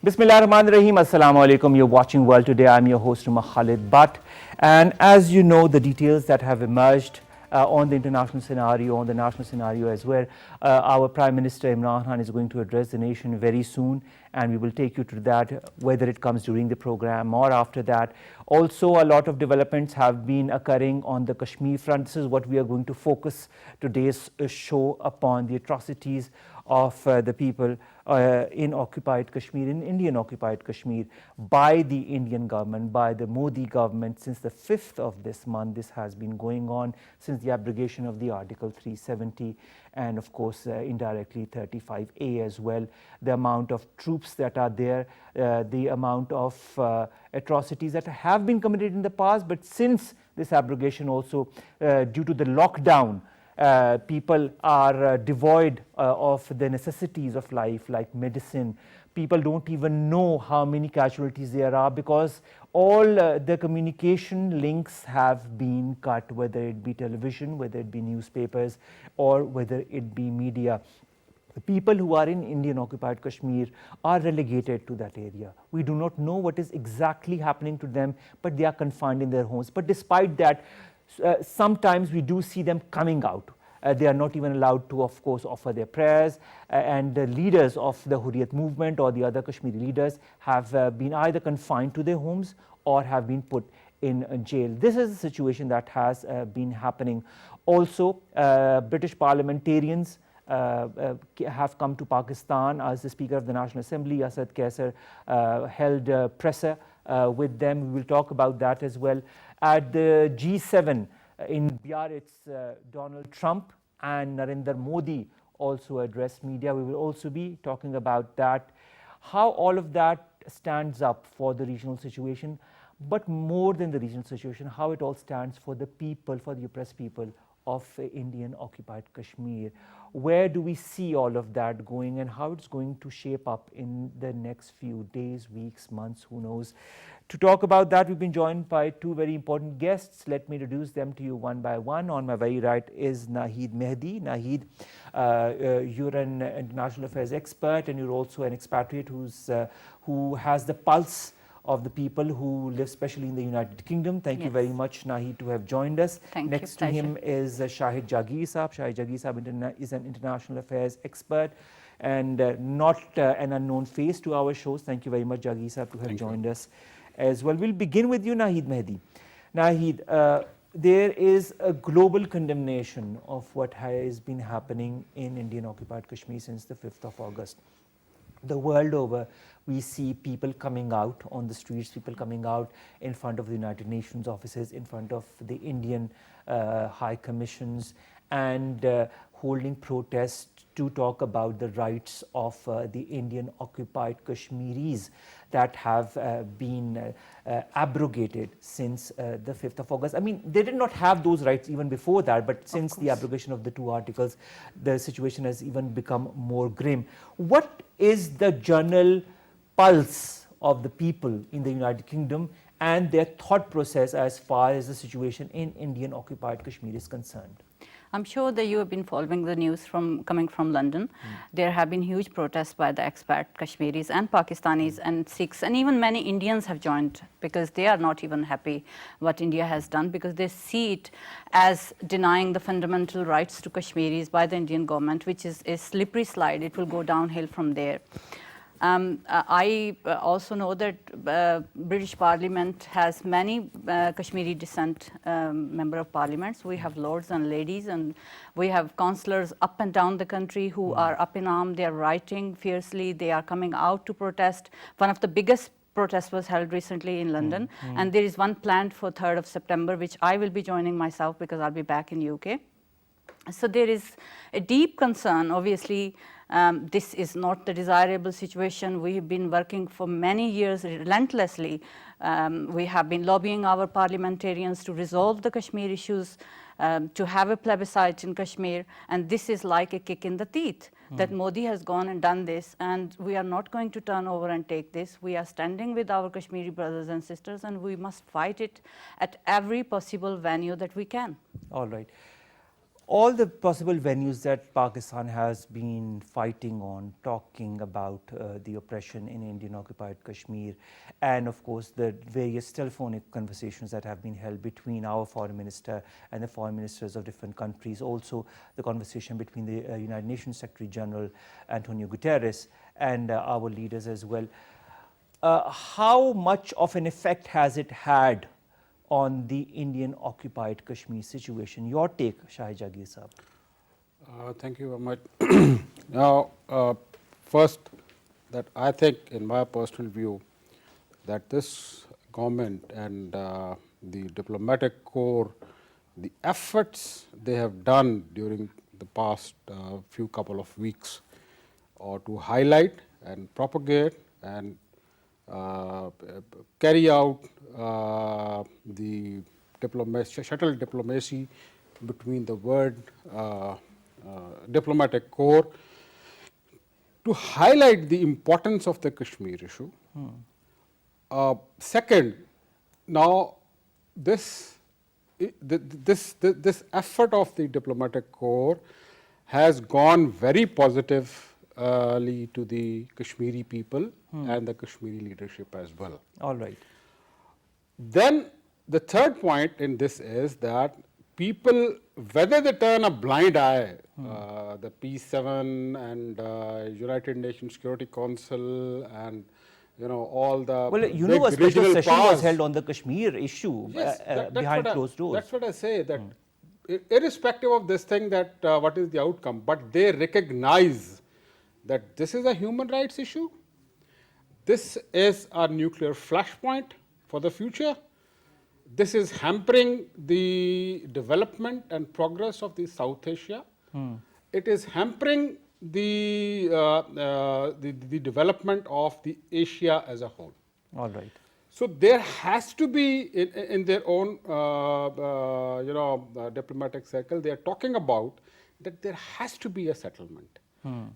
Bismillahirrahmanirrahim. Assalamu alaikum. You're watching World Today. I'm your host, Khalid. And as you know, the details that have emerged on the international scenario, on the national scenario as well, our Prime Minister Imran Khan is going to address the nation very soon, and we will take you to that, whether it comes during the program or after that. Also, a lot of developments have been occurring on the Kashmir front. This is what we are going to focus today's show upon, the atrocities of the people in occupied Kashmir, in Indian occupied Kashmir, by the Indian government, by the Modi government since the 5th of this month. This has been going on since the abrogation of the Article 370 and of course indirectly 35A as well. The amount of troops that are there, the amount of atrocities that have been committed in the past, but since this abrogation also due to the lockdown, people are devoid of the necessities of life like medicine. People don't even know how many casualties there are because all the communication links have been cut, whether it be television, whether it be newspapers, or whether it be media. The people who are in Indian occupied Kashmir are relegated to that area. We do not know what is exactly happening to them, but they are confined in their homes. But despite that, sometimes we do see them coming out. They are not even allowed to, of course, offer their prayers, and the leaders of the Hurriyat movement or the other Kashmiri leaders have been either confined to their homes or have been put in jail. This is the situation that has been happening. Also, British parliamentarians have come to Pakistan. As the Speaker of the National Assembly, Asad Kaisar, held presser with them. We will talk about that as well. At the G7 in Biarritz, Donald Trump and Narendra Modi also addressed media. We will also be talking about that, how all of that stands up for the regional situation, but more than the regional situation, how it all stands for the people, for the oppressed people of Indian occupied Kashmir. Where do we see all of that going and how it's going to shape up in the next few days, weeks, months, who knows. To talk about that, we've been joined by two very important guests. Let me introduce them to you one by one. On my very right is Naheed Mehdi. Naheed, you're an international affairs expert and you're also an expatriate who has the pulse of the people who live especially in the United Kingdom. Thank you very much, Naheed, to have joined us. Next to him is Shahid Jagir Saab. Shahid Jagir Saab is an international affairs expert and not an unknown face to our shows. Thank you very much, Jagir Saab, to have joined us as well. We'll begin with you, Naheed Mehdi. Naheed, there is a global condemnation of what has been happening in Indian occupied Kashmir since the 5th of August. The world over, we see people coming out on the streets, people coming out in front of the United Nations offices, in front of the Indian high commissions, and holding protests to talk about the rights of the Indian occupied Kashmiris that have been abrogated since the 5th of August. I mean, they did not have those rights even before that, but since the abrogation of the two articles, the situation has even become more grim. What is the general pulse of the people in the United Kingdom and their thought process as far as the situation in Indian occupied Kashmir is concerned? I'm sure that you have been following the news coming from London. There have been huge protests by the expat Kashmiris and Pakistanis and Sikhs, and even many Indians have joined because they are not even happy what India has done, because they see it as denying the fundamental rights to Kashmiris by the Indian government, which is a slippery slide. It will go downhill from there. I also know that British Parliament has many Kashmiri descent member of parliaments. We have lords and ladies, and we have councillors up and down the country who are up in arms. They are writing fiercely. They are coming out to protest. One of the biggest protests was held recently in London, and there is one planned for 3rd of September, which I will be joining myself because I'll be back in UK. So there is a deep concern, obviously. This is not the desirable situation. We have been working for many years relentlessly. We have been lobbying our parliamentarians to resolve the Kashmir issues, to have a plebiscite in Kashmir, and this is like a kick in the teeth that Modi has gone and done this, and we are not going to turn over and take this. We are standing with our Kashmiri brothers and sisters, and we must fight it at every possible venue that we can. All right. all the possible venues that Pakistan has been fighting on, talking about the oppression in Indian occupied Kashmir, and of course the various telephonic conversations that have been held between our foreign minister and the foreign ministers of different countries, also the conversation between the United Nations Secretary General Antonio Guterres and our leaders as well. How much of an effect has it had on the Indian occupied Kashmir situation? Your take, Shahid Jagir Sahab. Thank you, Omar. Now, first, that I think, in my personal view, that this government and the diplomatic corps, the efforts they have done during the past few couple of weeks, or to highlight and propagate and carry out the shuttle diplomacy between the world diplomatic corps to highlight the importance of the Kashmir issue. Second, now this effort of the diplomatic corps has gone very positively to the Kashmiri people and the Kashmiri leadership as well. All right. Then the third point in this is that people, whether they turn a blind eye, the P7 and United Nations Security Council and all the well, big a special regional session was powers. held on the Kashmir issue Yes, behind closed doors. That's what I say, that irrespective of this thing, that what is the outcome, but they recognize that this is a human rights issue, this is a nuclear flashpoint for the future, this is hampering the development and progress of the South Asia, it is hampering the development of the Asia as a whole. All right. So there has to be in their own diplomatic circle, they are talking about that there has to be a settlement.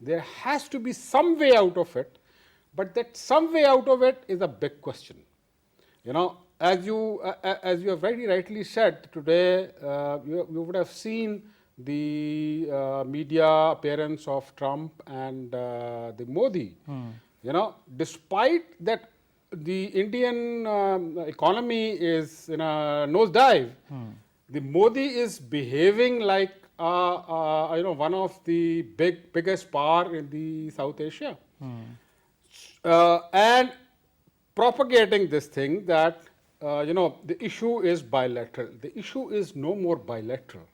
There has to be some way out of it, but that some way out of it is a big question. As you have very rightly said today, you would have seen the media appearance of Trump and the Modi. Despite that the Indian economy is in a nosedive, the Modi is behaving like one of the biggest power in the South Asia, and propagating this thing that the issue is bilateral. The issue is no more bilateral,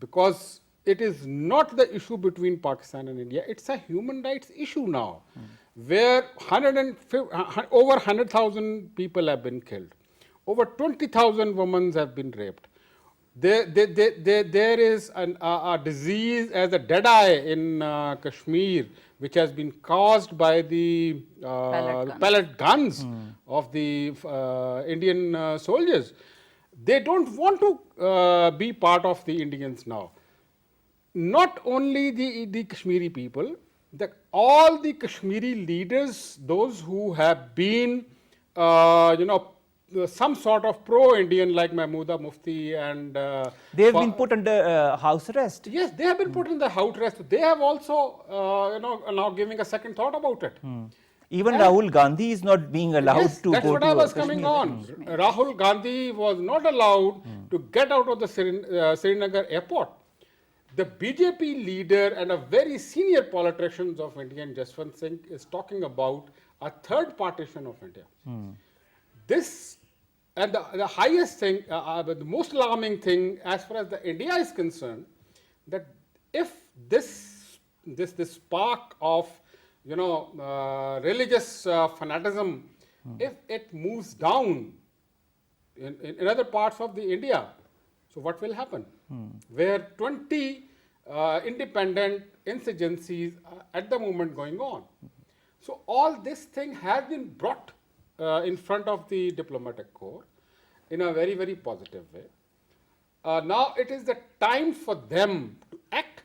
because it is not the issue between Pakistan and India. It's a human rights issue now, where over 100,000 people have been killed, over 20,000 women have been raped. There is a disease as a dead eye in Kashmir, which has been caused by the pellet guns of the Indian soldiers. They don't want to be part of the Indians now. Not only the Kashmiri people, all the Kashmiri leaders, those who have been, some sort of pro-Indian, like Mahmouda Mufti and they have been put under house arrest. Yes, they have been put in the house arrest. They have also, now giving a second thought about it. Even Rahul Gandhi is not being allowed to that's go what to I was Kashmir. coming on. Rahul Gandhi was not allowed to get out of the Srinagar airport. The BJP leader and a very senior politician of India, Jaswant Singh, is talking about a third partition of India. This, and the highest thing, the most alarming thing as far as the India is concerned, that if this spark of religious fanaticism, if it moves down in other parts of the India, so what will happen? Where 20 independent insurgencies are at the moment going on. So all this thing has been brought in front of the diplomatic corps in a very, very positive way. Now it is the time for them to act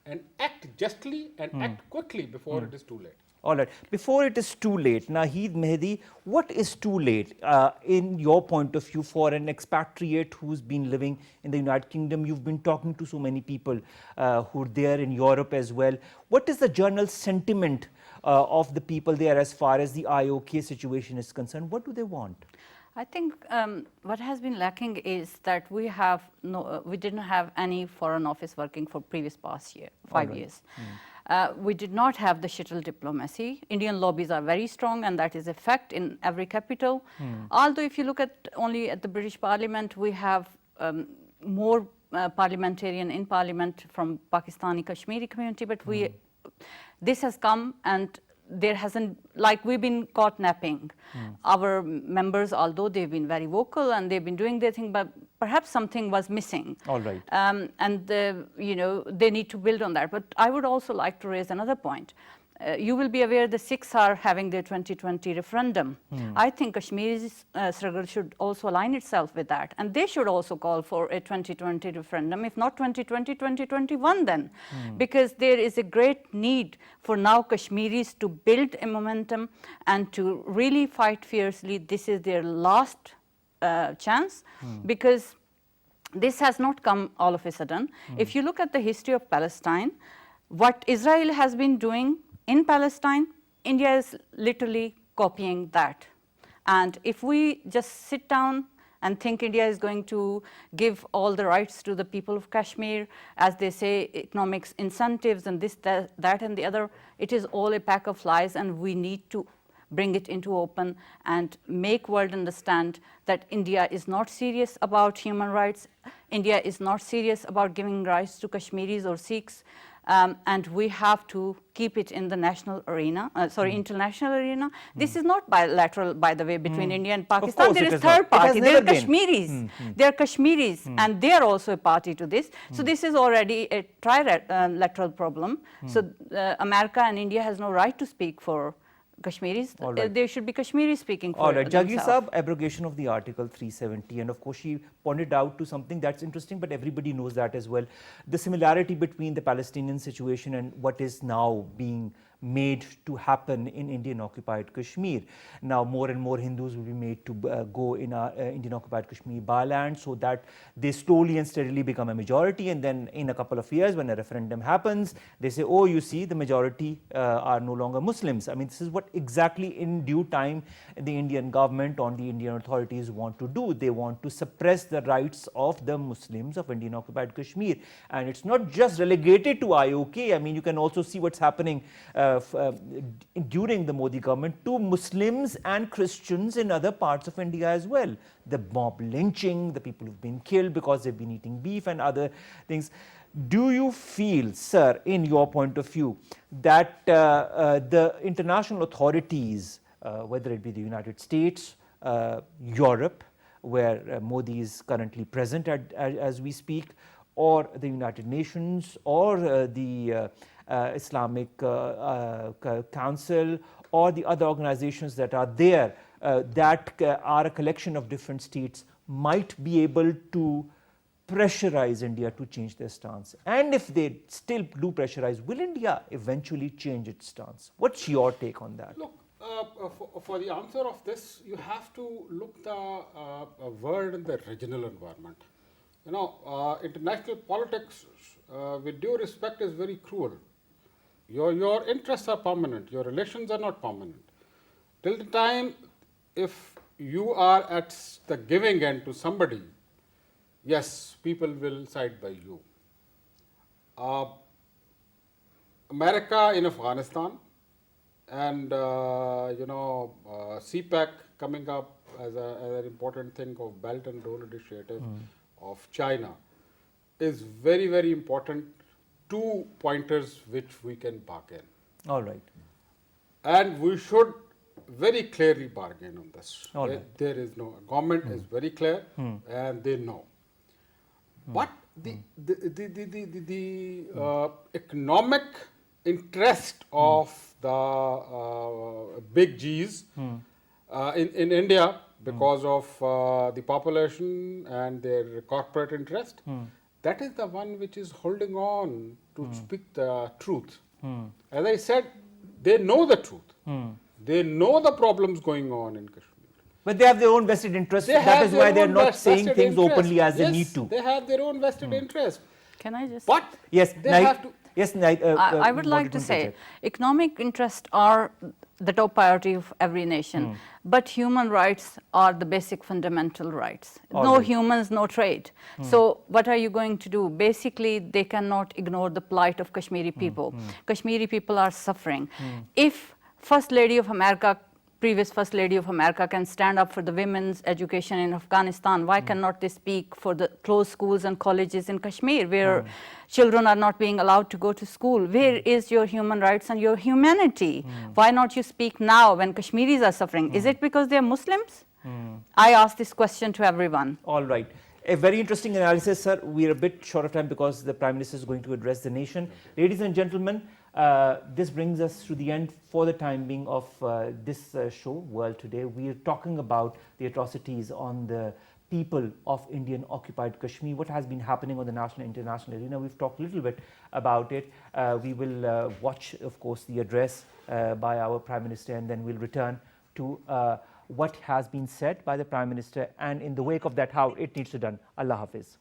and act justly and act quickly before it is too late. All right. Before it is too late, Naheed, Mehdi, what is too late in your point of view for an expatriate who's been living in the United Kingdom? You've been talking to so many people who are there in Europe as well. What is the general sentiment of the people there as far as the IOK situation is concerned? What do they want? I think what has been lacking is that we have we didn't have any foreign office working for previous past year, 5 years. We did not have the shuttle diplomacy. Indian lobbies are very strong, and that is a fact in every capital. Although if you look at only at the British Parliament, we have more parliamentarian in Parliament from Pakistani Kashmiri community, but this has come and there hasn't, like we've been caught napping. Our members, although they've been very vocal and they've been doing their thing, but perhaps something was missing. All right. And you know, they need to build on that. But I would also like to raise another point. You will be aware the Sikhs are having their 2020 referendum. I think Kashmir's struggle should also align itself with that. And they should also call for a 2020 referendum, if not 2020, 2021 then. Because there is a great need for now Kashmiris to build a momentum and to really fight fiercely. This is their last chance, because this has not come all of a sudden. If you look at the history of Palestine, what Israel has been doing in Palestine, India is literally copying that. And if we just sit down and think India is going to give all the rights to the people of Kashmir, as they say, economics incentives and this, that and the other, it is all a pack of lies, and we need to bring it into open and make world understand that India is not serious about human rights. India is not serious about giving rights to Kashmiris or Sikhs. And we have to keep it in the national arena, international arena. This is not bilateral, by the way, between India and Pakistan. There is third party. There are Kashmiris. There are Kashmiris, and they are also a party to this. So this is already a trilateral problem. So America and India has no right to speak for Kashmiris. Right. There should be Kashmiris speaking for All right, Jagir themselves. Saab, abrogation of the Article 370, and of course she pointed out to something that's interesting, but everybody knows that as well. The similarity between the Palestinian situation and what is now being made to happen in Indian-occupied Kashmir. Now more and more Hindus will be made to go in Indian-occupied Kashmir byland, so that they slowly and steadily become a majority, and then in a couple of years when a referendum happens, they say, oh, you see, the majority are no longer Muslims. I mean, this is what exactly in due time the Indian government or the Indian authorities want to do. They want to suppress the rights of the Muslims of Indian-occupied Kashmir. And it's not just relegated to IOK. I mean, you can also see what's happening during the Modi government to Muslims and Christians in other parts of India as well. The mob lynching, the people who've been killed because they've been eating beef and other things. Do you feel, sir, in your point of view, that the international authorities, whether it be the United States, Europe, where Modi is currently present as we speak, or the United Nations, or the Islamic Council, or the other organizations that are there that are a collection of different states, might be able to pressurize India to change their stance? And if they still do pressurize, will India eventually change its stance? What's your take on that? Look, for the answer of this, you have to look the world in the regional environment. You know, international politics, with due respect, is very cruel. Your interests are permanent, your relations are not permanent. Till the time, if you are at the giving end to somebody, yes, people will side by you. America in Afghanistan, and CPEC coming up as an important thing of Belt and Road Initiative of China, is very, very important. 2 pointers which we can bargain. All right. And we should very clearly bargain on this. All right. There is no, government is very clear and they know. But the economic interest of the big Gs in India, because of the population and their corporate interest, that is the one which is holding on to speak the truth. As I said, they know the truth. They know the problems going on in Kashmir. But they have their own vested interest. That is why they are not saying things openly as they need to. They have their own vested interest. Can I just? But yes, they have to. Yes, I would like to say, economic interests are the top priority of every nation, but human rights are the basic fundamental rights. No humans, no trade. So what are you going to do? Basically, they cannot ignore the plight of Kashmiri people. Kashmiri people are suffering. If First Lady of America, previous First Lady of America can stand up for the women's education in Afghanistan, why cannot they speak for the closed schools and colleges in Kashmir where children are not being allowed to go to school? Where is your human rights and your humanity? Why not you speak now when Kashmiris are suffering? Is it because they are Muslims? I ask this question to everyone. All right. A very interesting analysis, sir. We are a bit short of time because the Prime Minister is going to address the nation. Ladies and gentlemen, this brings us to the end for the time being of this show, World Today. We are talking about the atrocities on the people of Indian occupied Kashmir, what has been happening on the national and international arena. We've talked a little bit about it. We will watch, of course, the address by our Prime Minister, and then we'll return to what has been said by the Prime Minister, and in the wake of that, how it needs to be done. Allah Hafiz.